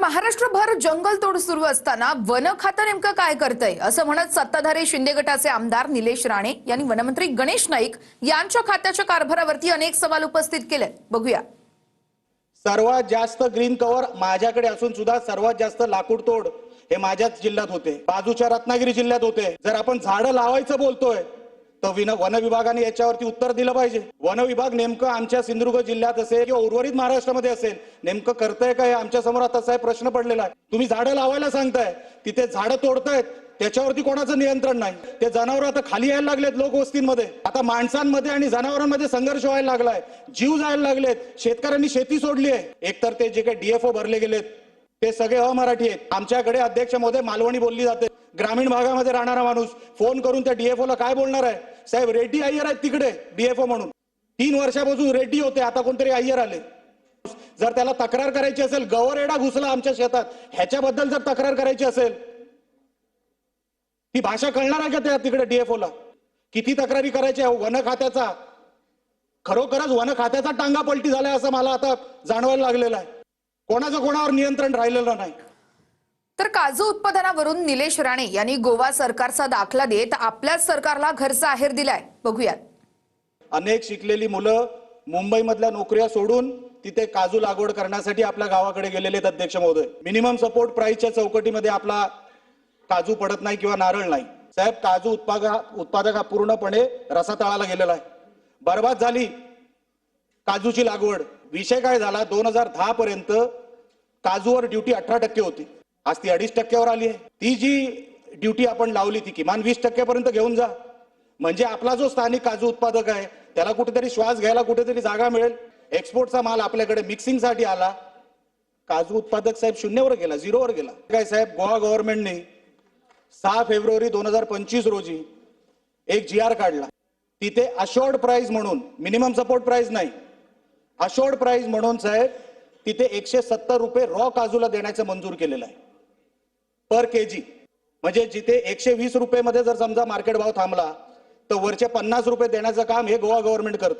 महाराष्ट्रभर जंगलतोड सुरू असताना वन खातं नेमकं काय करतंय असं म्हणत सत्ताधारी शिंदे गटाचे आमदार निलेश राणे यांनी वनमंत्री गणेश नाईक यांच्या खात्याच्या कारभारावरती अनेक सवाल उपस्थित केले। बघूया। सर्वात जास्त ग्रीन कव्हर माझ्याकडे असून सुद्धा सर्वात जास्त लाकूड तोड हे माझ्याच जिल्ह्यात होते, बाजूच्या रत्नागिरी जिल्ह्यात होते। जर आपण झाडं लावायचं बोलतोय तर वन विभागाने याच्यावरती उत्तर दिलं पाहिजे। वन विभाग नेमकं आमच्या सिंधुदुर्ग जिल्ह्यात असेल किंवा उर्वरित महाराष्ट्रामध्ये असेल नेमकं करतंय काय आमच्या समोर आता साहेब प्रश्न पडलेला आहे। तुम्ही झाडं लावायला सांगताय, तिथे झाडं तोडतायत, त्याच्यावरती कोणाचं नियंत्रण नाही। ते जनावर आता खाली यायला लागलेत लोकवस्तींमध्ये, आता माणसांमध्ये आणि जनावरांमध्ये संघर्ष व्हायला लागलाय, जीव जायला लागलेत, शेतकऱ्यांनी शेती सोडली आहे। एकतर ते जे काही डीएफओ भरले गेलेत ते सगळे अमराठी आहेत। आमच्याकडे अध्यक्ष महोदय मालवणी बोलली जाते। ग्रामीण भागामध्ये राहणारा माणूस फोन करून त्या डीएफओ ला काय बोलणार आहे? साहेब रेड्डी अय्यर आहेत तिकडे डीएफओ म्हणून, 3 वर्षापासून रेड्डी होते, आता कोणतरी अय्यर आले। जर त्याला तक्रार करायची असेल, गवरेडा घुसला आमच्या शेतात, ह्याच्याबद्दल जर तक्रार करायची असेल ती भाषा कळणार आहे का त्या तिकडे डीएफओ ला? किती तक्रारी करायच्या? वन खात्याचा खरोखरच वन खात्याचा टांगा पलटी झालाय असं मला आता जाणवायला लागलेलं आहे। कोणाचं कोणावर नियंत्रण राहिलेलं नाही। तर काजू उत्पादनावरून निलेश राणे यांनी गोवा सरकारचा दाखला देत आपल्याच सरकारला घरचा आहेर दिलाय। बघूयात। अनेक शिकलेली मुलं मुंबईमधल्या नोकऱ्या सोडून तिथे काजू लागवड करण्यासाठी आपल्या गावाकडे गेलेले आहेत अध्यक्ष महोदय। मिनिमम सपोर्ट प्राइसच्या चौकटीमध्ये आपला काजू पडत नाही किंवा नारळ नाही। साहेब काजू उत्पादक हा पूर्णपणे रसातळाला गेलेला आहे, बर्बाद झाली काजूची लागवड। विषय काय झाला, 2010 पर्यंत काजूवर ड्युटी 18% होती, आज ती 2.5%वर आली आहे। ती जी ड्युटी आपण लावली ती किमान 20% पर्यंत घेऊन जा, म्हणजे आपला जो स्थानिक काजू उत्पादक आहे त्याला कुठेतरी श्वास घ्यायला कुठेतरी जागा मिळेल। एक्सपोर्टचा माल आपल्याकडे मिक्सिंगसाठी आला, काजू उत्पादक साहेब 0वर गेला, 0वर गेला। काय साहेब, गोवा गव्हर्नमेंटने 6 फेब्रुवारी 2025 रोजी एक GR काढला, तिथे अशोर्ड प्राइस म्हणून, मिनिमम सपोर्ट प्राइस नाही, अशोर्ड प्राइस म्हणून साहेब तिथे 170 रुपये रॉ काजूला देण्याचं मंजूर केलेलं आहे पर केजी। म्हणजे जिथे 120 रुपये मध्ये जर समजा मार्केट भाव थांबला तर वरचे 50 रुपये देण्याचं काम हे गोवा गव्हर्नमेंट करतं।